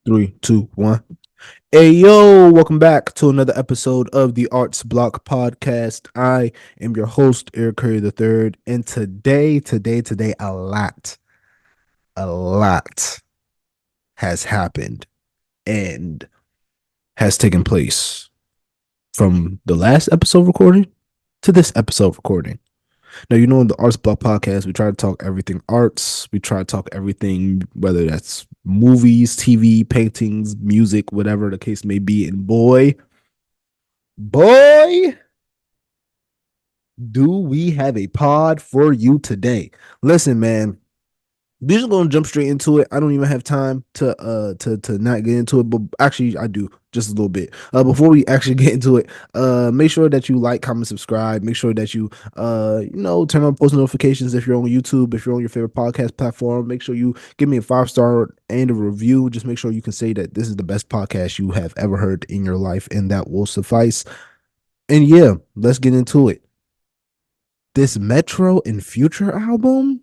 Three, two, one. Hey, yo, welcome back to another episode of the Arts Block Podcast. I am your host, Eric Curry III. And today, a lot has happened and has taken place from the last episode recording to this episode recording. Now, in the Arts Block Podcast, we try to talk everything arts. We try to talk everything, whether that's movies, TV, paintings, music, whatever the case may be. And boy, do we have a pod for you today. Listen, man, we're just gonna jump straight into it. I don't even have time to not get into it, but actually I do just a little bit. Before we actually get into it, make sure that you like, comment, subscribe. Make sure that you turn on post notifications if you're on YouTube, if you're on your favorite podcast platform. Make sure you give me a 5-star and a review. Just make sure you can say that this is the best podcast you have ever heard in your life, and that will suffice. And yeah, let's get into it. This Metro and Future album,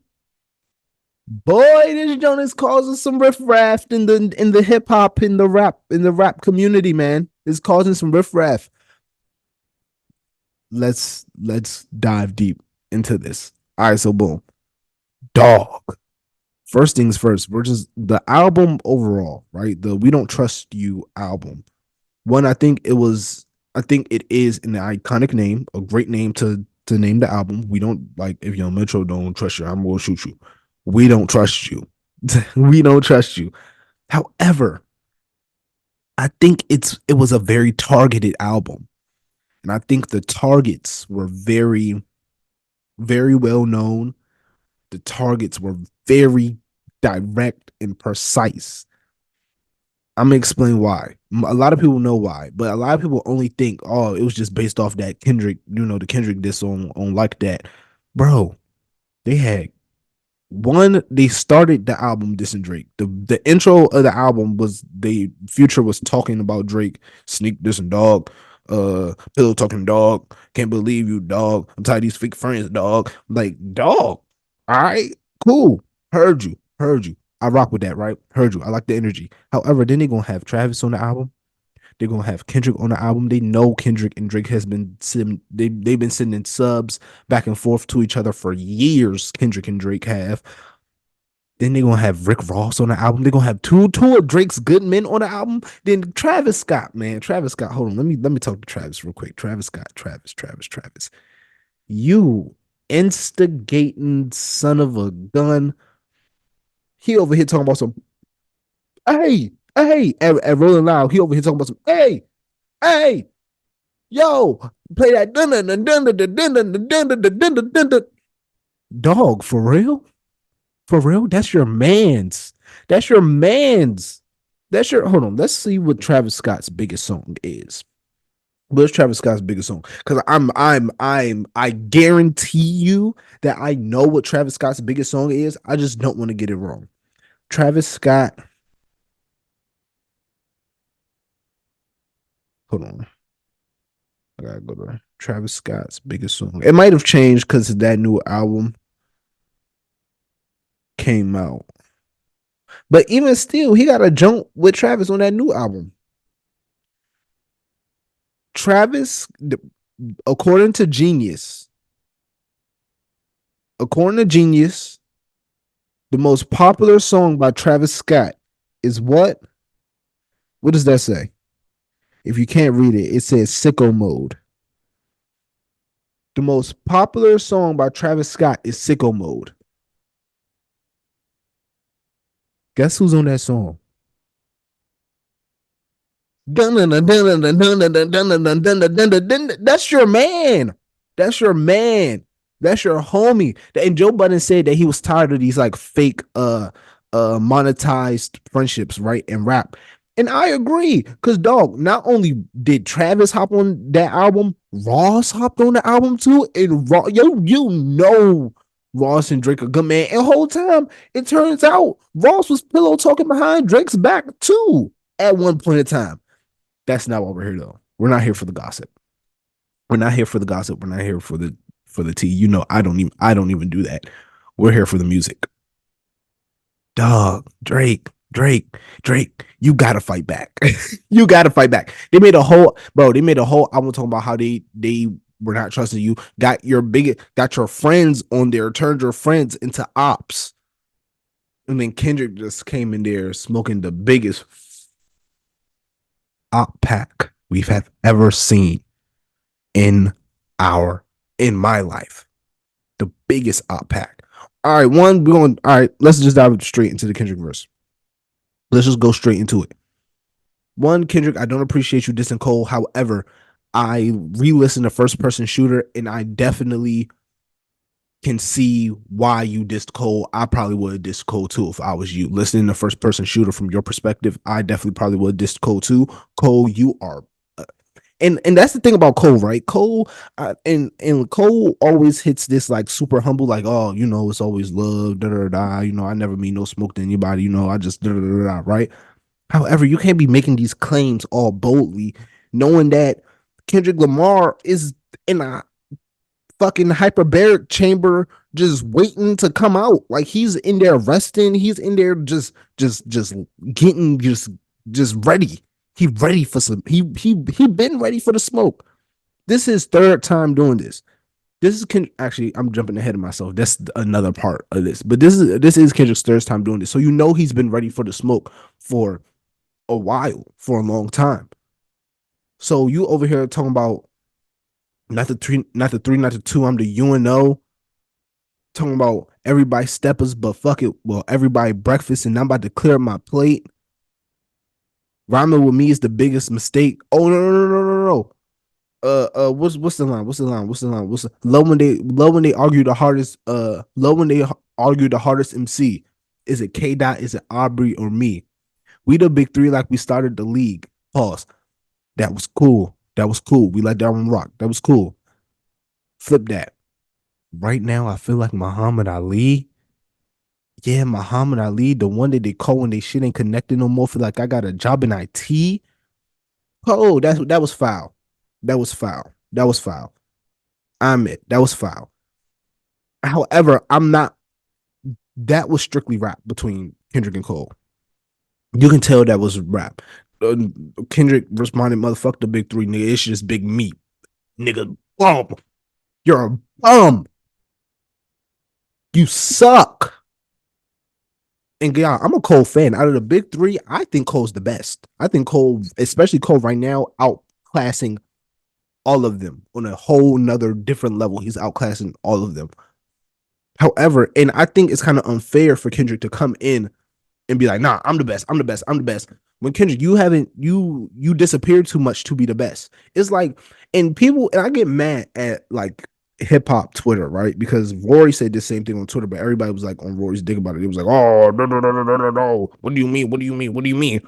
boy, this joint is causing some riffraff in the hip hop in the rap community, man. It's causing some riffraff. Let's dive deep into this. All right, so boom, dog. First things first, we're just the album overall, right? The "We Don't Trust You" album. One, I think it is an iconic name, a great name to name the album. We don't like if Young Metro don't trust you, I'm gonna shoot you. We don't trust you. We don't trust you. However, I think it was a very targeted album. And I think the targets were very, very well known. The targets were very direct and precise. I'm gonna explain why. A lot of people know why, but a lot of people only think, oh, it was just based off that Kendrick, the Kendrick diss on like that. Bro, they had one, they started the album dissing Drake. The intro of the album was Future was talking about Drake, sneak dissing dog, pillow talking dog, can't believe you dog. I'm tired of these fake friends, dog. Like, dog. All right, cool. Heard you. I rock with that, right? Heard you. I like the energy. However, then they're gonna have Travis on the album. They're gonna have Kendrick on the album. They know Kendrick and Drake has been they've been sending subs back and forth to each other for years. Kendrick and Drake have. Then they're gonna have Rick Ross on the album. They're gonna have two of Drake's good men on the album. Then Travis Scott, man. Travis Scott. Hold on. Let me talk to Travis real quick. Travis Scott. Travis. You instigating son of a gun. He over here talking about some hey, at Rolling Loud. He over here talking about some hey, yo, play that dog for real. For real? That's your man's. That's your man's. That's your hold on. Let's see what Travis Scott's biggest song is. What's Travis Scott's biggest song? Because I guarantee you that I know what Travis Scott's biggest song is. I just don't want to get it wrong. Travis Scott. Hold on. I gotta go to Travis Scott's biggest song. It might have changed because that new album came out. But even still, he got a jump with Travis on that new album. Travis, according to Genius, the most popular song by Travis Scott is what? What does that say? If you can't read it, it says Sicko Mode. The most popular song by Travis Scott is Sicko Mode. Guess who's on that song? That's your man. That's your man. That's your homie. And Joe Budden said that he was tired of these like fake monetized friendships, right? And rap. And I agree. Cause dog, not only did Travis hop on that album, Ross hopped on the album too. And you know Ross and Drake are good man. And the whole time, it turns out Ross was pillow talking behind Drake's back too at one point in time. That's not what we're here though. We're not here for the gossip. We're not here for the gossip. We're not here for the tea. I don't even do that. We're here for the music. Dog, Drake. Drake, you gotta fight back. You gotta fight back. They made a whole album talking about how they were not trusting you. Got your friends on there, turned your friends into ops. And then Kendrick just came in there smoking the biggest op pack we've have ever seen in our in my life. The biggest op pack. All right, all right, let's just dive straight into the Kendrick verse. Let's just go straight into it. One, Kendrick, I don't appreciate you dissing Cole. However, I re-listened to First Person Shooter, and I definitely can see why you dissed Cole. I probably would have dissed Cole too if I was you. Listening to First Person Shooter from your perspective, I definitely probably would have dissed Cole too. Cole, you are and that's the thing about Cole, right? Cole and Cole always hits this like super humble, like, oh, it's always love, da da da. I never mean no smoke to anybody. I just da da da da, right? However, you can't be making these claims all boldly, knowing that Kendrick Lamar is in a fucking hyperbaric chamber just waiting to come out. Like he's in there resting. He's in there just getting just ready. He ready for some. He been ready for the smoke. This is his third time doing this. Actually, I'm jumping ahead of myself. That's another part of this. But this is Kendrick's third time doing this. So he's been ready for the smoke for a while, for a long time. So you over here talking about not the three, not the three, not the two. I'm the UNO. Talking about everybody steppers, but fuck it. Well, everybody breakfast, and I'm about to clear my plate. Rhyming with me is the biggest mistake. Oh no. What's the line? Love when they argue the hardest. Love when they argue the hardest MC. Is it K Dot? Is it Aubrey or me? We the big three like we started the league. Pause. That was cool. We let that one rock. That was cool. Flip that. Right now, I feel like Muhammad Ali. Yeah, Muhammad Ali, the one that they call when they shit ain't connected no more. Feel like I got a job in IT. Oh, that was foul. That was foul. That was foul. I admit that was foul. However, I'm not. That was strictly rap between Kendrick and Cole. You can tell that was rap. Kendrick responded, "Motherfuck the big three, nigga. It's just big meat, nigga. Bum. You're a bum. You suck." And yeah, I'm a Cole fan. Out of the big three, I think Cole's the best. I think Cole, especially Cole right now, outclassing all of them on a whole nother different level. He's outclassing all of them. However, and I think it's kind of unfair for Kendrick to come in and be like, nah, I'm the best. I'm the best. I'm the best. When Kendrick, you disappeared too much to be the best. It's like, and I get mad at like hip hop Twitter, right? Because Rory said the same thing on Twitter, but everybody was like on Rory's dick about it. It was like, oh, no. What do you mean? What do you mean? What do you mean?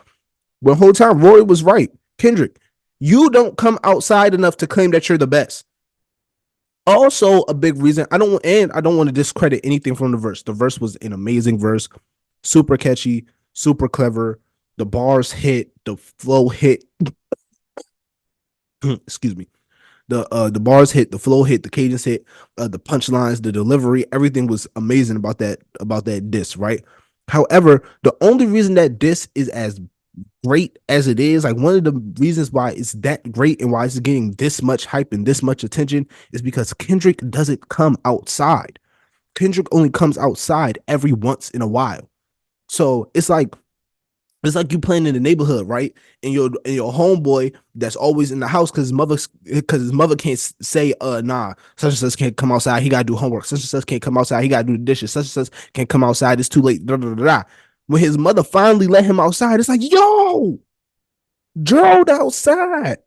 But the whole time, Rory was right. Kendrick, you don't come outside enough to claim that you're the best. Also, a big reason I don't want to discredit anything from the verse. The verse was an amazing verse, super catchy, super clever. The bars hit, the flow hit. Excuse me. The bars hit, the flow hit, the cadence hit, the punchlines, the delivery, everything was amazing about that diss, right? However, the only reason that diss is as great as it is, like one of the reasons why it's that great and why it's getting this much hype and this much attention is because Kendrick doesn't come outside. Kendrick only comes outside every once in a while. So it's like you playing in the neighborhood, right? And your homeboy that's always in the house because his mother can't say, nah, such and such can't come outside. He gotta do homework. Such and such can't come outside. He gotta do the dishes. Such and such can't come outside. It's too late. Da, da, da, da. When his mother finally let him outside, it's like, yo, Gerald outside.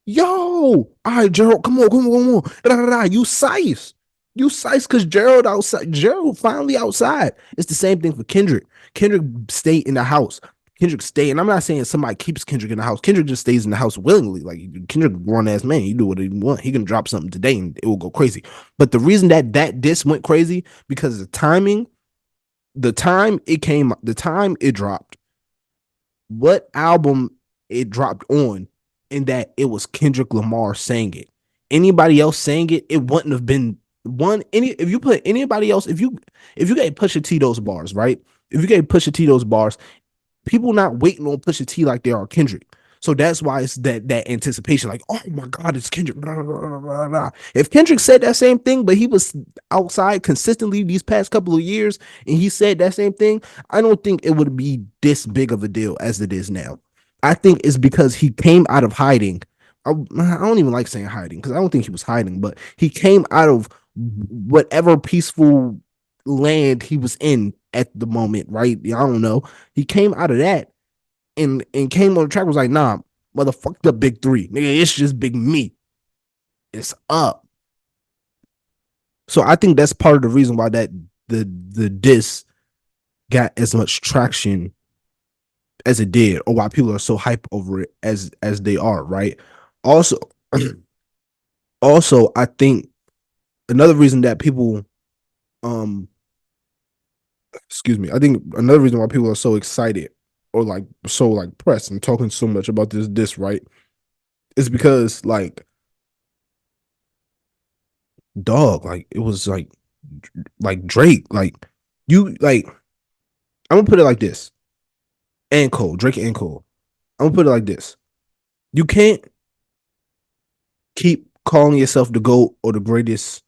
Yo, all right, Gerald, come on. Da, da, da. You size. You size because Gerald outside. Gerald finally outside. It's the same thing for Kendrick. Kendrick stayed in the house. Kendrick stay, and I'm not saying somebody keeps Kendrick in the house. Kendrick just stays in the house willingly. Like Kendrick, grown ass man, he do what he want. He can drop something today and it will go crazy. But the reason that diss went crazy because the timing, the time it dropped, what album it dropped on, and that it was Kendrick Lamar saying it. Anybody else saying it, it wouldn't have been one. If you put anybody else, if you get Pusha T those bars, right? If you gave Pusha T those bars, people not waiting on Pusha T like they are Kendrick. So that's why it's that anticipation, like, oh my God, it's Kendrick. Blah, blah, blah, blah. If Kendrick said that same thing, but he was outside consistently these past couple of years, and he said that same thing, I don't think it would be this big of a deal as it is now. I think it's because he came out of hiding. I don't even like saying hiding because I don't think he was hiding, but he came out of whatever peaceful land he was in at the moment, right? I don't know. He came out of that and came on the track was like, nah, motherfuck the big three. Nigga, it's just big me. It's up. So I think that's part of the reason why that the diss got as much traction as it did, or why people are so hype over it as they are, right? Also, also, I think another reason that people um excuse me, I think another reason why people are so excited or like so like pressed and talking so much about this right is because dog, like it was like Drake, like you like I'm gonna put it like this. And Cole, Drake and Cole. I'm gonna put it like this. You can't keep calling yourself the GOAT or the greatest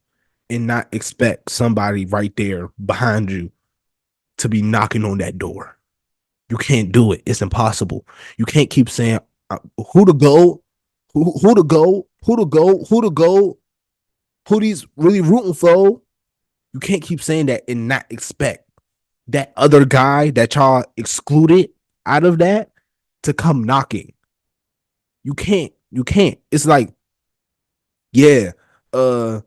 and not expect somebody right there behind you to be knocking on that door. You can't do it. It's impossible. You can't keep saying who to go, who to go, who to go, who to go, who these really rooting for. You can't keep saying that and not expect that other guy that y'all excluded out of that to come knocking. You can't. You can't. It's like, yeah, uh,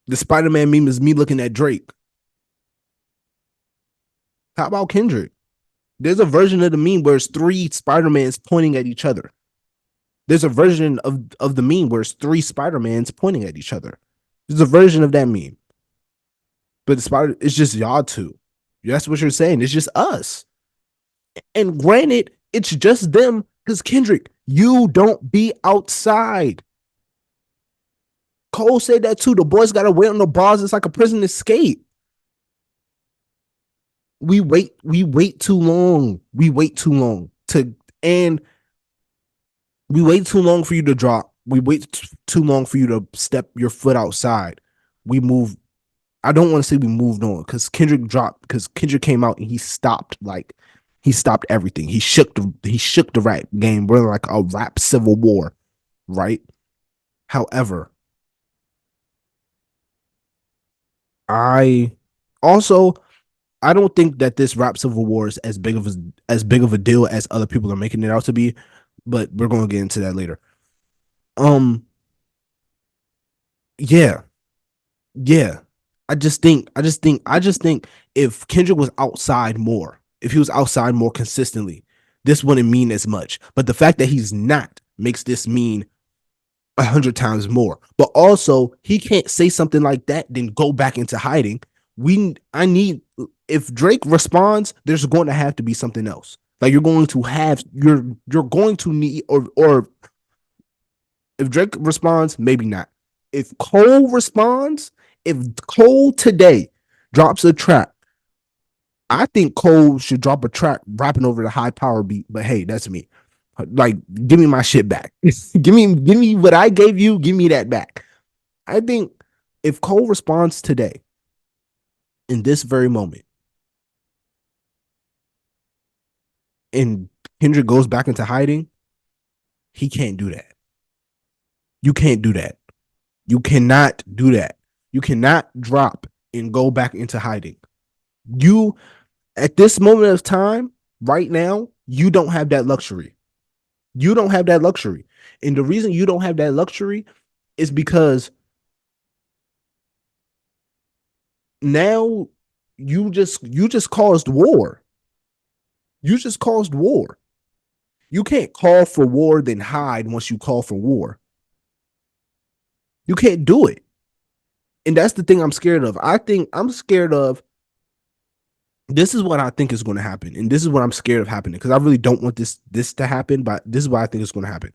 the Spider-Man meme is me looking at Drake. How about Kendrick? There's a version of the meme where it's three Spider-Mans pointing at each other. There's a version of the meme where it's three Spider-Mans pointing at each other. There's a version of that meme. But the Spider, it's just y'all two. That's what you're saying. It's just us. And granted, it's just them because Kendrick, you don't be outside. Cole said that too. The boys got to wait on the bars. It's like a prison escape. We wait too long. We wait too long and we wait too long for you to drop. We wait too long for you to step your foot outside. We move. I don't want to say we moved on because Kendrick dropped because Kendrick came out and he stopped everything. He shook the rap game. We're like a rap civil war, right? However, I also I don't think that this rap civil war is as big of a deal as other people are making it out to be, but we're going to get into that later. Um, yeah, yeah. I just think if Kendrick was outside more, if he was outside more consistently, this wouldn't mean as much. But the fact that he's not makes this mean 100 times more. But also, he can't say something like that, then go back into hiding. I need if Drake responds, there's going to have to be something else. Like you're going to need or if Drake responds, maybe not. If Cole responds, if Cole today drops a track, I think Cole should drop a track rapping over the high power beat. But hey, that's me. Like, give me my shit back. give me what I gave you. Give me that back. I think if Cole responds today in this very moment and Kendrick goes back into hiding, he can't do that. You can't do that. You cannot do that. You cannot drop and go back into hiding. You, at this moment of time, right now, you don't have that luxury. You don't have that luxury. And the reason you don't have that luxury is because now you just caused war. You just caused war. You can't call for war then hide once you call for war. You can't do it. And that's the thing I'm scared of. I think I'm scared of this is what I think is going to happen. And this is what I'm scared of happening because I really don't want this to happen, but this is what I think is going to happen.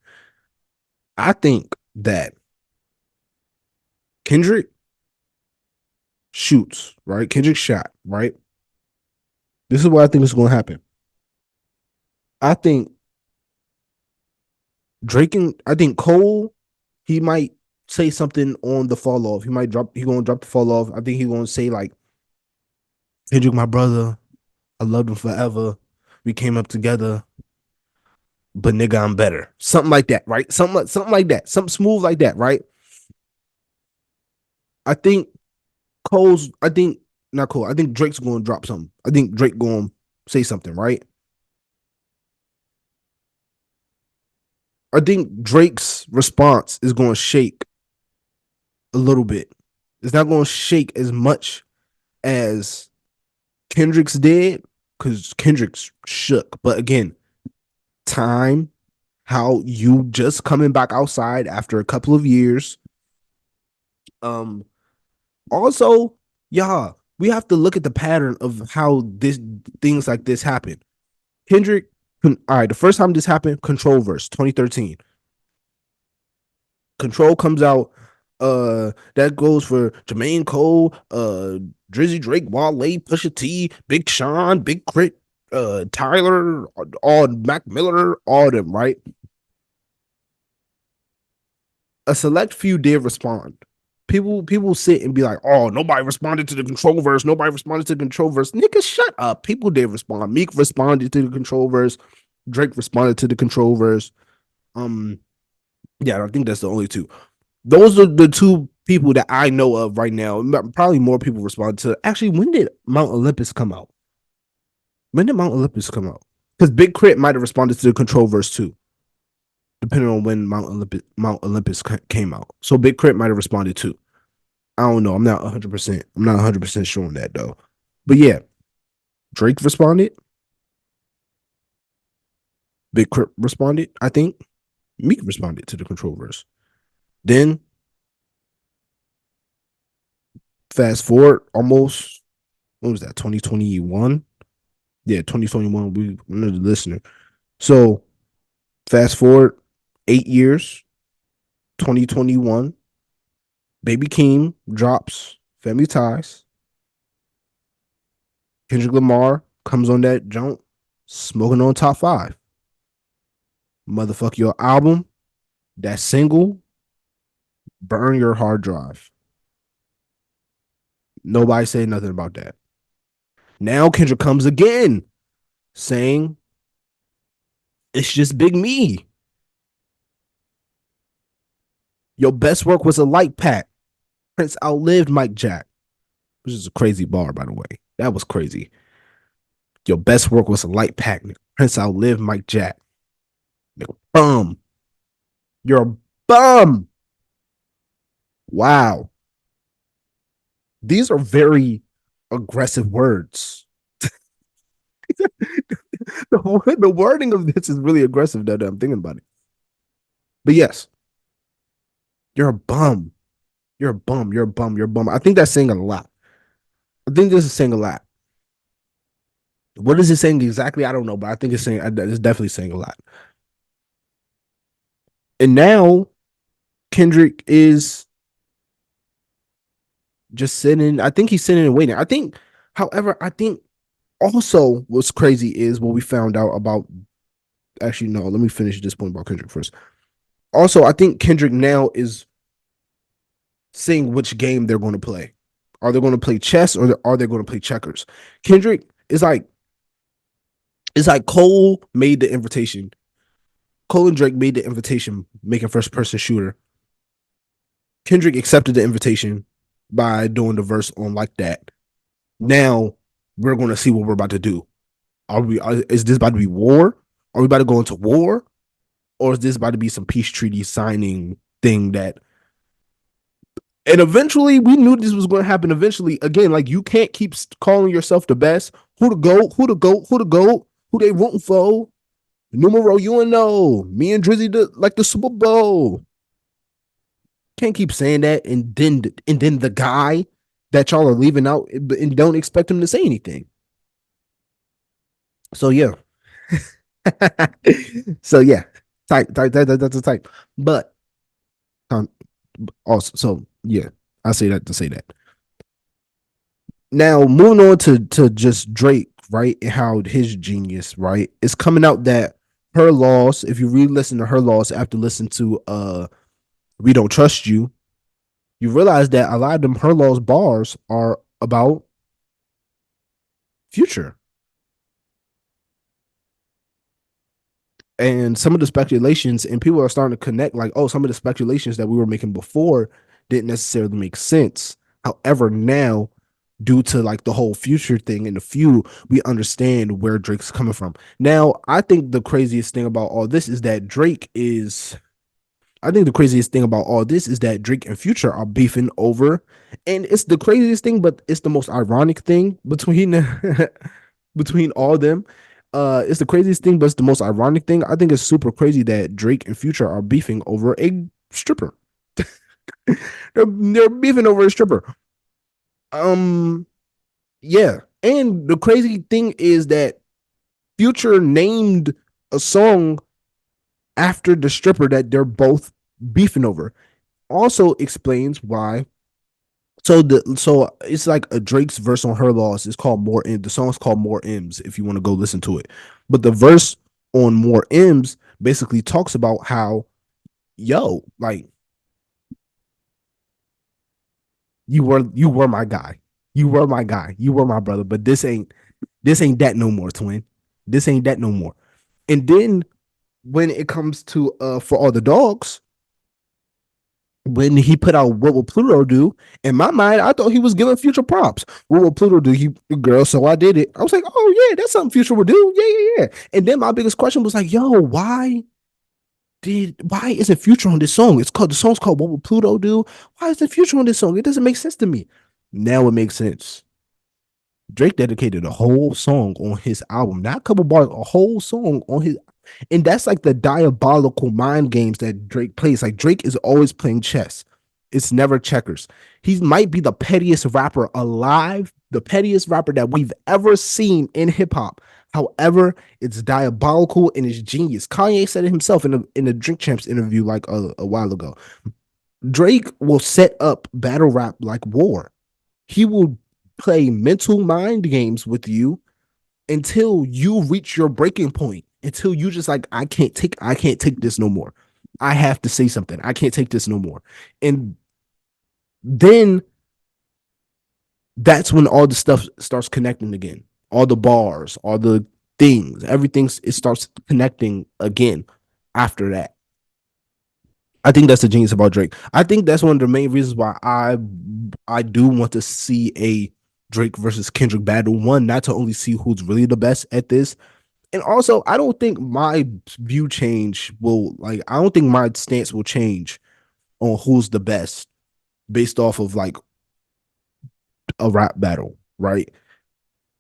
I think that Kendrick shoots, right? Kendrick shot, right? This is what I think is going to happen. I think I think Cole, he might say something on the fall off. He gonna drop the fall off. I think he gonna say like, Kendrick, my brother, I loved him forever. We came up together, but nigga, I'm better. Something like that, right? Something like that. Something smooth like that, right? I think I think not Cole. I think Drake's gonna drop something. I think Drake gonna say something, right? I think Drake's response is gonna shake a little bit. It's not gonna shake as much as Kendrick's did, because Kendrick's shook. But again, time, how you just coming back outside after a couple of years. Um, Also, yeah, we have to look at the pattern of how this things like this happen. Kendrick, all right, the first time this happened, Control Verse, 2013. Control comes out. That goes for Jermaine Cole, Drizzy Drake, Wale, Pusha T, Big Sean, Big Crit, Tyler, all Mac Miller, all them, right? A select few did respond. People sit and be like, "Oh, nobody responded to the Control Verse. Nobody responded to the Control Verse." Nigga, shut up. People did respond. Meek responded to the Control Verse. Drake responded to the Control Verse. Um, yeah, I think that's the only two. Those are the two people that I know of right now. Probably more people responded to. Actually, when did Mount Olympus come out? When did Mount Olympus come out? Because Big Crit might have responded to the Control Verse too, depending on when Mount Olympus came out. So Big Crit might have responded too. I don't know. I'm not 100%. I'm not 100% sure on that though. But yeah, Drake responded. Big Crit responded. I think Meek responded to the Control Verse. Then fast forward almost, what was that, 2021? Yeah, 2021. We another listener. So fast forward 8 years, 2021. Baby Keem drops Family Ties. Kendrick Lamar comes on that jump, smoking on top five. Motherfuck your album, that single, burn your hard drive. Nobody say nothing about that. Now Kendrick comes again saying it's just Big Me. Your best work was a light pack. Prince outlived Mike Jack, which is a crazy bar, by the way. That was crazy. Your best work was a light pack. Prince outlived Mike Jack. Nigga, bum. You're a bum. Wow. These are very aggressive words. The wording of this is really aggressive now that I'm thinking about it. But yes, you're a bum. You're a bum. You're a bum. You're a bum. I think that's saying a lot. I think this is saying a lot. What is it saying exactly? I don't know, but I think it's definitely saying a lot. And now Kendrick is just sitting. I think he's sitting and waiting. However, I think also what's crazy is what we found out about. Actually, no, let me finish this point about Kendrick first. Also, I think Kendrick now is seeing which game they're going to play. Are they going to play chess or are they going to play checkers? Kendrick is like, it's like Cole made the invitation. Cole and Drake made the invitation, making first person shooter. Kendrick accepted the invitation by doing the verse on like that. Now we're going to see what we're about to do. Is this about to be war? Are we about to go into war? Or is this about to be some peace treaty signing thing that, and eventually we knew this was going to happen eventually. Again, like, you can't keep calling yourself the best. Who the goat? Who the goat? Who the goat? Who they rooting for? Numero UNO. Me and Drizzy like the Super Bowl. Can't keep saying that and then the guy that y'all are leaving out and don't expect him to say anything. So yeah. So yeah. That's a type. But also, so yeah, I say that to say that. Now moving on to just Drake right, and how his genius, right, it's coming out that her loss, if you re-listen to her loss after listening to We Don't Trust You, you realize that a lot of them her loss bars are about Future. And some of the speculations, and people are starting to connect, like, oh, some of the speculations that we were making before didn't necessarily make sense. However, now, due to like the whole Future thing and the few, we understand where Drake's coming from. Now, I think the craziest thing about all this is that Drake is I think the craziest thing about all this is that Drake and Future are beefing over, and it's the craziest thing, but it's the most ironic thing between between all of them. It's the craziest thing, but it's the most ironic thing. I think it's super crazy that Drake and Future are beefing over a stripper. They're beefing over a stripper. Um, yeah, and the crazy thing is that Future named a song after the stripper that they're both beefing over. Also explains why. So it's like a Drake's verse on Her Loss is called More M. The song's called More M's if you want to go listen to it. But the verse on More M's basically talks about how, yo, like, you were my guy. You were my guy. You were my brother. But this ain't that no more, twin. This ain't that no more. And then when it comes to For All the Dogs, when he put out What Will Pluto Do, in my mind, I thought he was giving Future props. What will Pluto do? He girl, so I did it. I was like, oh yeah, that's something Future would do. Yeah, yeah, yeah. And then my biggest question was like, yo, why isn't Future on this song? The song's called What Will Pluto Do? Why is the Future on this song? It doesn't make sense to me. Now it makes sense. Drake dedicated a whole song on his album, not a couple bars, a whole song on his, and that's like the diabolical mind games that Drake plays. Like Drake is always playing chess. It's never checkers. He might be the pettiest rapper alive, the pettiest rapper that we've ever seen in hip hop. However, it's diabolical and it's genius. Kanye said it himself in a Drink Champs interview like a while ago. Drake will set up battle rap like war. He will play mental mind games with you until you reach your breaking point, until you just like, I can't take this no more. I have to say something. I can't take this no more. And then that's when all the stuff starts connecting again. All the bars, all the things, everything, it starts connecting again after that. I think that's the genius about Drake. I think that's one of the main reasons why I do want to see a Drake versus Kendrick battle. One, not to only see who's really the best at this, and also I don't think my view change will like I don't think my stance will change on who's the best based off of like a rap battle, right?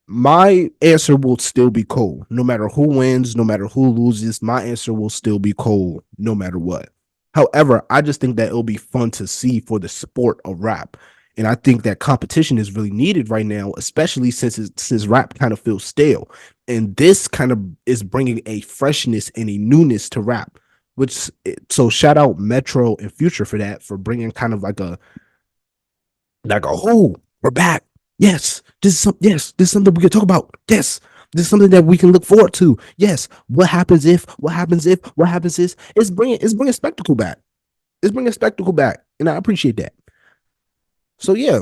My answer will still be Cole. No matter who wins, no matter who loses, my answer will still be Cole, no matter what. However, I just think that it'll be fun to see for the sport of rap. And I think that competition is really needed right now, especially since rap kind of feels stale. And this kind of is bringing a freshness and a newness to rap, which so shout out Metro and Future for that, for bringing kind of oh, we're back. Yes, this is something we can talk about. Yes, this is something that we can look forward to. Yes, what happens is it's bringing spectacle back. It's bringing spectacle back, and I appreciate that. So yeah,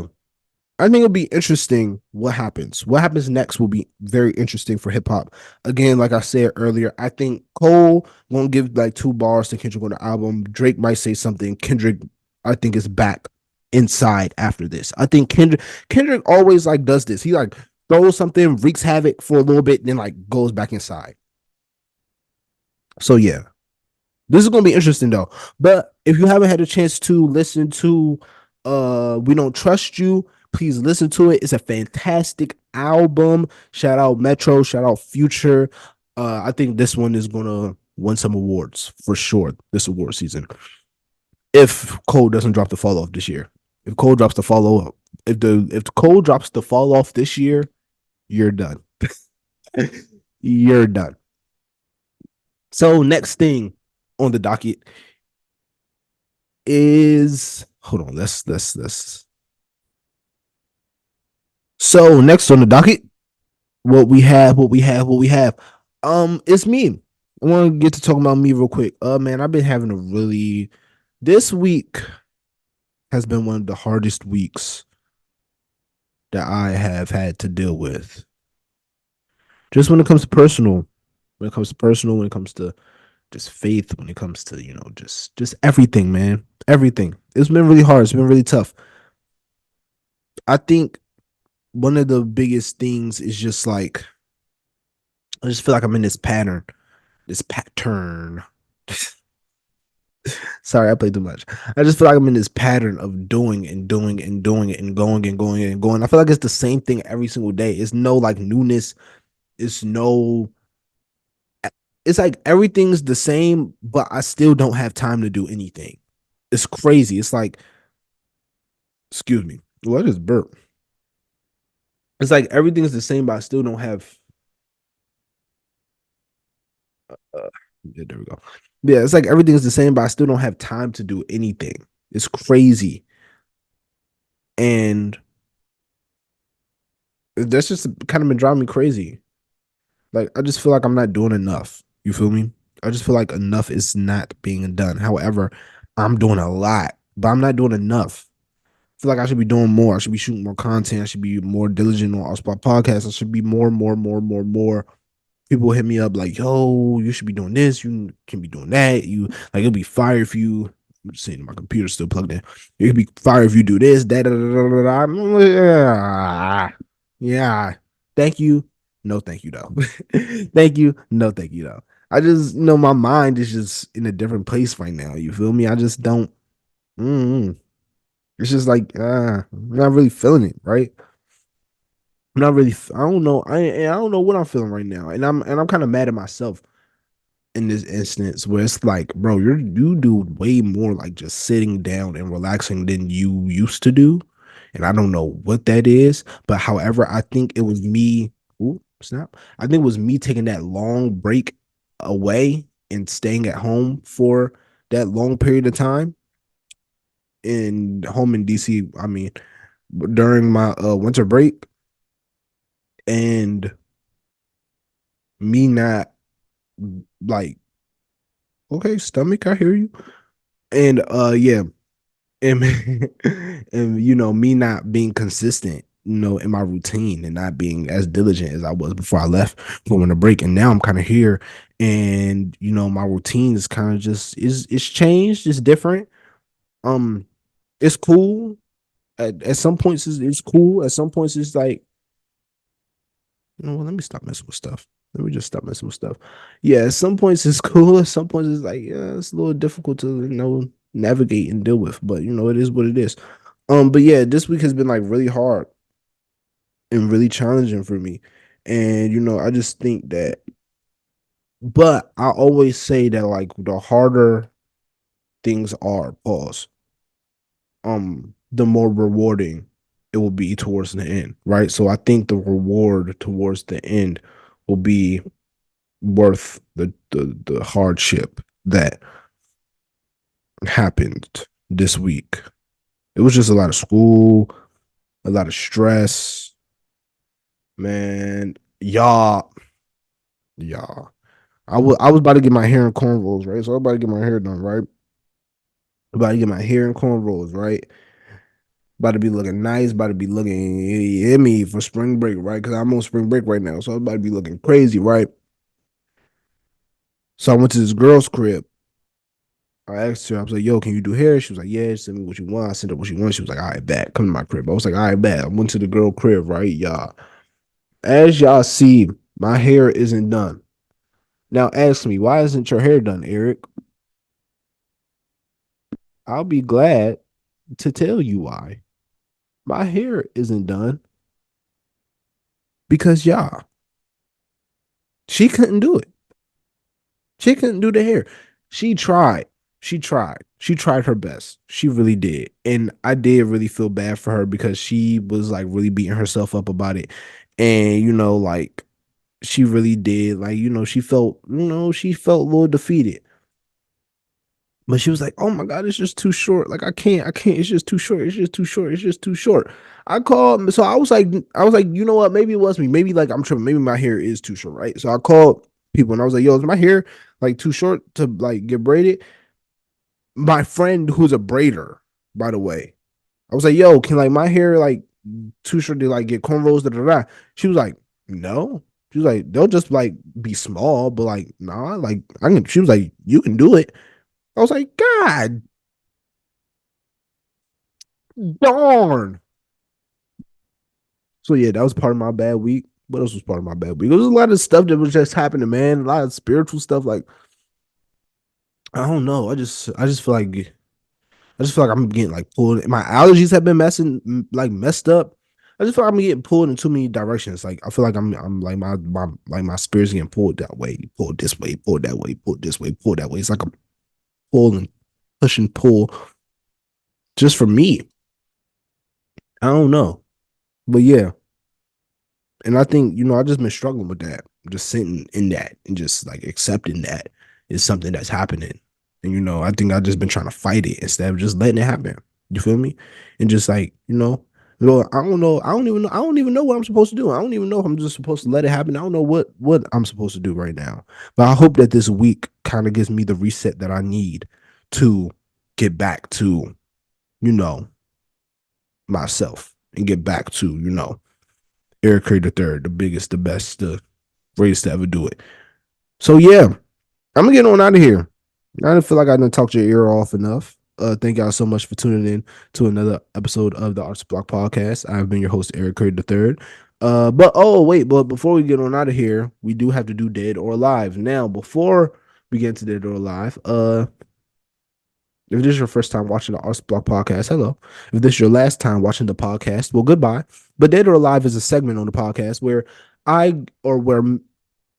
I think it'll be interesting what happens. What happens next will be very interesting for hip hop. Again, like I said earlier, I think Cole won't give like 2 bars to Kendrick on the album. Drake might say something. Kendrick, I think, is back inside after this. I think Kendrick always like does this. He like throws something, wreaks havoc for a little bit, then like goes back inside. So yeah, this is gonna be interesting though. But if you haven't had a chance to listen to We Don't Trust You, please listen to it. It's a fantastic album. Shout out Metro, shout out Future. I think this one is gonna win some awards for sure this award season. If Cole doesn't drop the fall off this year. If Cole drops the follow up, if Cole drops the fall off this year, you're done. You're done. So next thing on the docket is hold on. Let's. So next on the docket what we have. It's me. I want to get to talking about me real quick. Man, I've been having a really this week has been one of the hardest weeks that I have had to deal with. Just when it comes to personal, when it comes to just faith, when it comes to, just everything, man. Everything. It's been really hard. It's been really tough. I think one of the biggest things is just like I just feel like I'm in this pattern. This pattern. Sorry, I played too much. I just feel like I'm in this pattern of doing and doing and doing it and going and going and going. I feel like it's the same thing every single day. It's no like newness. It's no. It's like everything's the same, but I still don't have time to do anything. It's crazy. It's like, excuse me. Well, I just burp. It's like everything's the same, but I still don't have. Uh, yeah, there we go. Yeah, it's like everything's the same, but I still don't have time to do anything. It's crazy, and that's just kind of been driving me crazy. Like I just feel like I'm not doing enough. You feel me? I just feel like enough is not being done. However, I'm doing a lot, but I'm not doing enough. I feel like I should be doing more. I should be shooting more content. I should be more diligent on our spot podcast. I should be more. People hit me up like, yo, you should be doing this. You can be doing that. You like it'll be fire if you. I'm just saying my computer's still plugged in. It could be fire if you do this, that, da, da, da, da, da. Yeah. Yeah. Thank you. No, thank you though. Thank you. No, thank you though. I just my mind is just in a different place right now. You feel me? I just don't. Mm, it's just like I'm not really feeling it, right? I'm not really. I don't know. I don't know what I'm feeling right now, and I'm kind of mad at myself in this instance where it's like, bro, you do way more like just sitting down and relaxing than you used to do, and I don't know what that is. But however, I think it was me. Ooh, snap! I think it was me taking that long break away and staying at home for that long period of time in home in DC. I mean, during my winter break and me not like okay, stomach, I hear you. And yeah, and and me not being consistent, in my routine and not being as diligent as I was before I left for winter break. And now I'm kind of here and my routine is kind of just is it's changed, it's different. Um it's cool. At some points it's cool. At some points it's like let me stop messing with stuff. Let me just stop messing with stuff. Yeah, at some points it's cool. At some points it's like, yeah, it's a little difficult to, navigate and deal with. But it is what it is. But yeah, this week has been like really hard and really challenging for me. And I just think that but I always say that like the harder things are, pause, the more rewarding it will be towards the end, right? So I think the reward towards the end will be worth the hardship that happened this week. It was just a lot of school, a lot of stress, man. Y'all. I was about to get my hair in cornrows, right? So I was about to get my hair done, right? About to get my hair in cornrows, right? About to be looking nice, about to be looking me for spring break, right? Because I'm on spring break right now. So I'm about to be looking crazy, right? So I went to this girl's crib. I asked her, I was like, yo, can you do hair? She was like, yeah, send me what you want. I sent her what she wants. She was like, all right, bet. Come to my crib. I was like, all right, bet. I went to the girl crib, right? Y'all. As y'all see, my hair isn't done. Now ask me, why isn't your hair done, Eric? I'll be glad to tell you why. My hair isn't done because y'all, she couldn't do it. She couldn't do the hair. She tried. She tried. She tried her best. She really did. And I did really feel bad for her because she was like really beating herself up about it. And like she really did. Like, she felt a little defeated. But she was like, "Oh my God, it's just too short. Like I can't. It's just too short. It's just too short. It's just too short." I called, so I was like, you know what? Maybe it was me. Maybe like I'm tripping. Maybe my hair is too short, right? So I called people and I was like, "Yo, is my hair like too short to like get braided?" My friend who's a braider, by the way, I was like, "Yo, can like my hair like too short to like get cornrows?" Da, da, da. She was like, "No." She was like, "They'll just like be small, but like nah, like I can." She was like, "You can do it." I was like, "God darn." So yeah, that was part of my bad week. What else was part of my bad week? There was a lot of stuff that was just happening, man. A lot of spiritual stuff. Like I don't know. I just feel like I'm getting like pulled. My allergies have been messed up. I just feel like I'm getting pulled in too many directions. Like I feel like I'm like my spirit's getting pulled that way, pulled this way, pulled that way, pulled this way, pulled that way. It's like a pull and push and pull just for me. I don't know, but yeah, and I think, I just been struggling with that. Just sitting in that and just like accepting that is something that's happening. And I think I just been trying to fight it instead of just letting it happen. You feel me? And just like, I don't know. I don't even know. I don't even know what I'm supposed to do. I don't even know if I'm just supposed to let it happen. I don't know what I'm supposed to do right now. But I hope that this week kind of gives me the reset that I need to get back to, you know, myself and get back to, Eric Curry the third, the biggest, the best, the greatest to ever do it. So yeah, I'm gonna get on out of here. I don't feel like I didn't talk your ear off enough. Thank y'all so much for tuning in to another episode of the Arts Block Podcast. I've been your host, Eric Curry the third. But before we get on out of here, we do have to do Dead or Alive. Now, before we get into Dead or Alive, if this is your first time watching the Arts Block Podcast, hello. If this is your last time watching the podcast, well, goodbye. But Dead or Alive is a segment on the podcast where where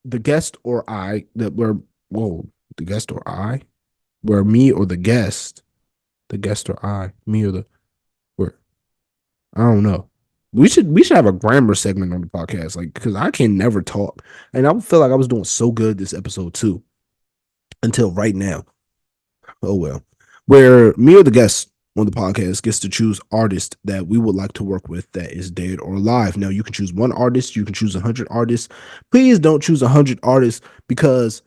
the guest or I, that where, whoa, the guest or I, where me or the guest or I, me or where, I don't know. We should have a grammar segment on the podcast, like, because I can never talk. And I feel like I was doing so good this episode too, until right now. Oh well. Where me or the guest on the podcast gets to choose artists that we would like to work with that is dead or alive. Now you can choose one artist, you can choose 100 artists. Please don't choose 100 artists because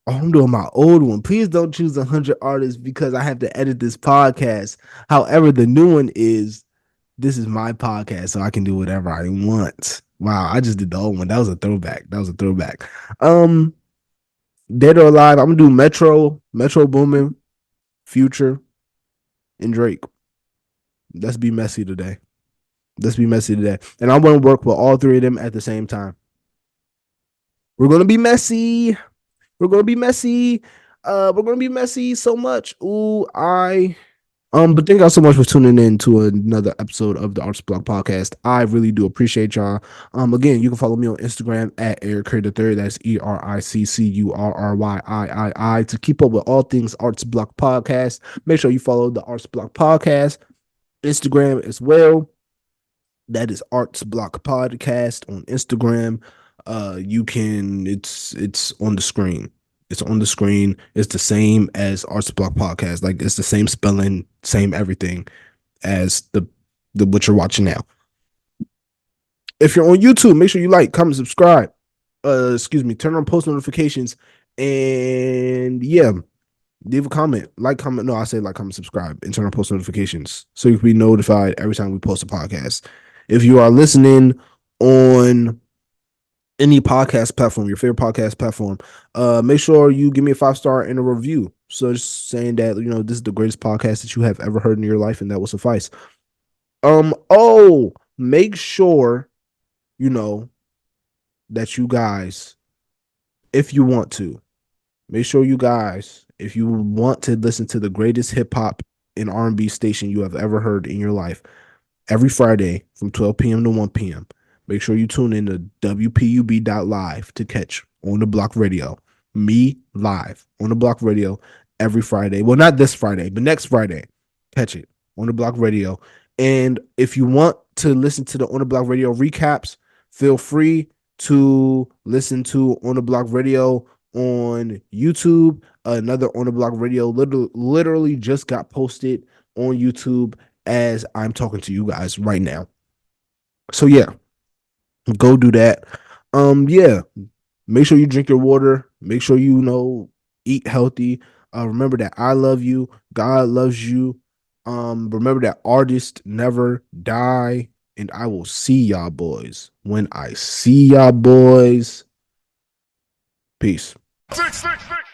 I'm doing my old one. Please don't choose 100 artists because I have to edit this podcast. However, the new one is this is my podcast, so I can do whatever I want. Wow, I just did the old one. That was a throwback. That was a throwback. Um, Dead or Alive, I'm gonna do Metro Boomin, Future, and Drake. Let's be messy today. Let's be messy today. And I want to work with all three of them at the same time. We're gonna be messy. We're gonna be messy. We're gonna be messy so much. Ooh, but thank y'all so much for tuning in to another episode of the Arts Block Podcast. I really do appreciate y'all. Again, you can follow me on Instagram at Eric Curry the Third. That's ERICCURRYIII to keep up with all things Arts Block Podcast. Make sure you follow the Arts Block Podcast Instagram as well. That is Arts Block Podcast on Instagram. You can it's on the screen. It's on the screen. It's the same as Arts Block Podcast. Like it's the same spelling, same everything as the what you're watching now. If you're on YouTube, make sure you like, comment, subscribe. Excuse me, turn on post notifications, and yeah, leave a comment, like, comment. No, I say like, comment, subscribe, and turn on post notifications so you can be notified every time we post a podcast. If you are listening on any podcast platform, your favorite podcast platform, make sure you give me a 5-star and a review. So just saying that, this is the greatest podcast that you have ever heard in your life, and that will suffice. Make sure, you know, that you guys, if you want to, make sure you guys, if you want to listen to the greatest hip hop and R&B station you have ever heard in your life, every Friday from 12 p.m. to 1 p.m. Make sure you tune in to WPUB.live to catch On the Block Radio. Me live on the Block Radio every Friday. Well, not this Friday, but next Friday. Catch it on the Block Radio. And if you want to listen to the On the Block Radio recaps, feel free to listen to On the Block Radio on YouTube. Another On the Block Radio literally just got posted on YouTube as I'm talking to you guys right now. So yeah, go do that. Yeah, make sure you drink your water. Make sure you know eat healthy. Remember that I love you. God loves you. Remember that artists never die. And I will see y'all boys when I see y'all boys. Peace. 6, 6, 6.